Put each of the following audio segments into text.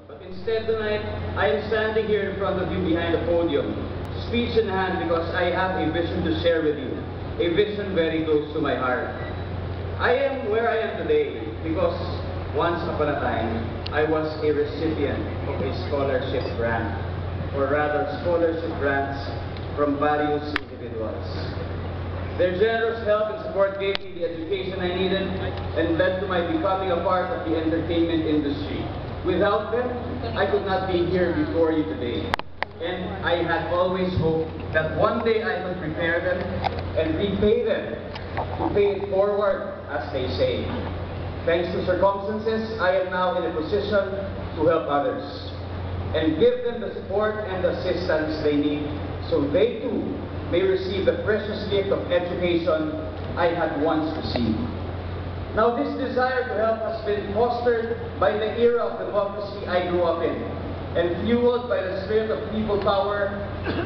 But instead tonight, I am standing here in front of you behind the podium, speech in hand, because I have a vision to share with you, a vision very close to my heart. I am where I am today because once upon a time, I was a recipient of a scholarship grant, or rather scholarship grants from various individuals. Their generous help and support gave me the education I needed and led to my becoming a part of the entertainment industry. Without them, I could not be here before you today. And I had always hoped that one day I could prepare them and repay them, to pay it forward, as they say. Thanks to circumstances, I am now in a position to help others and give them the support and assistance they need so they too may receive the precious gift of education I had once received. Now, this desire to help has been fostered by the era of democracy I grew up in, and fueled by the spirit of people power,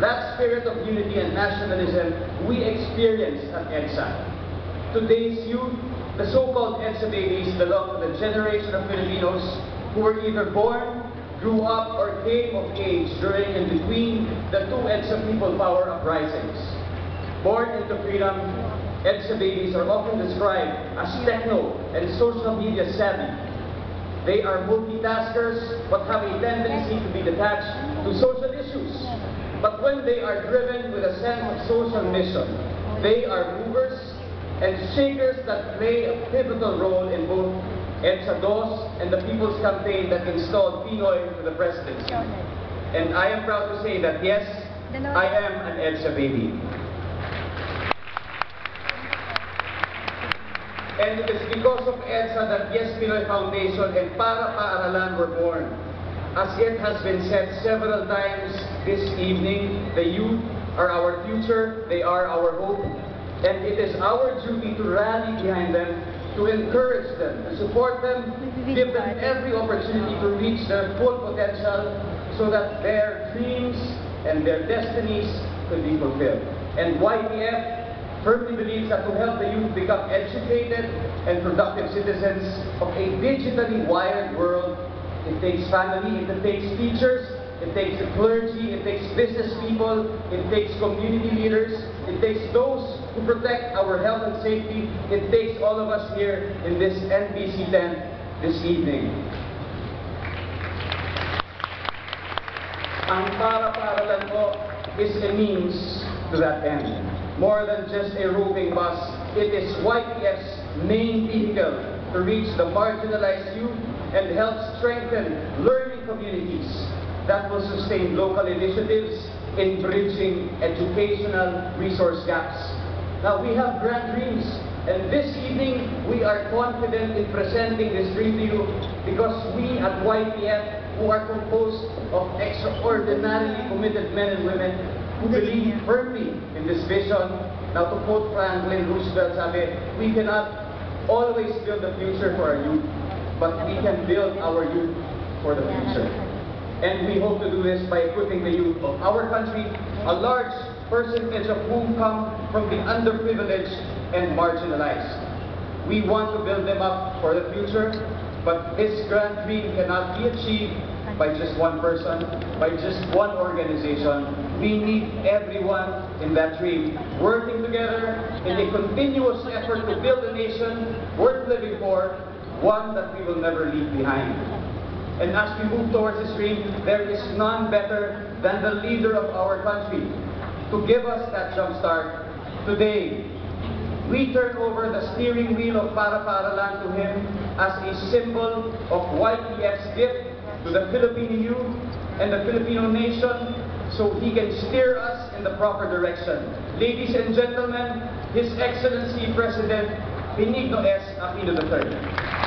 that spirit of unity and nationalism we experience at EDSA. Today's youth, the so-called EDSA babies, belong to the generation of Filipinos who were either born, grew up, or came of age during and between the two EDSA people power uprisings. Born into freedom, EDSA babies are often described as techno and social media savvy. They are multitaskers but have a tendency to be detached to social issues. But when they are driven with a sense of social mission, they are movers and shakers that play a pivotal role in both EDSA DOS and the People's Campaign that installed Pinoy to the presidency. And I am proud to say that yes, I am an EDSA baby. And it is because of EDSA that Yes Pinoy Foundation and Paaralan were born. As it has been said several times this evening, the youth are our future, they are our hope, and it is our duty to rally behind them, to encourage them, to support them, give them every opportunity to reach their full potential so that their dreams and their destinies could be fulfilled. And YPF firmly believes that to help the youth become educated and productive citizens of a digitally wired world, it takes family, it takes teachers, it takes the clergy, it takes business people, it takes community leaders, it takes those who protect our health and safety, it takes all of us here in this NBC tent this evening. Ang Paaralan po is a means to that end. More than just a roving bus, it is YPF's main vehicle to reach the marginalized youth and help strengthen learning communities that will sustain local initiatives in bridging educational resource gaps. Now, we have grand dreams, and this evening we are confident in presenting this dream to you because we at YPF, who are composed of extraordinarily committed men and women who believe firmly in this vision. Now, to quote Franklin Roosevelt, sabi, we cannot always build the future for our youth, but we can build our youth for the future. And we hope to do this by equipping the youth of our country, a large percentage of whom come from the underprivileged and marginalized. We want to build them up for the future, but this grand dream cannot be achieved by just one person, by just one organization. We need everyone in that dream working together in a continuous effort to build a nation worth living for, one that we will never leave behind. And as we move towards this dream, there is none better than the leader of our country to give us that jump start. Today, we turn over the steering wheel of Paaralan to him as a symbol of YPF's gift to the Filipino youth and the Filipino nation so he can steer us in the proper direction. Ladies and gentlemen, His Excellency President Benigno S. Aquino III.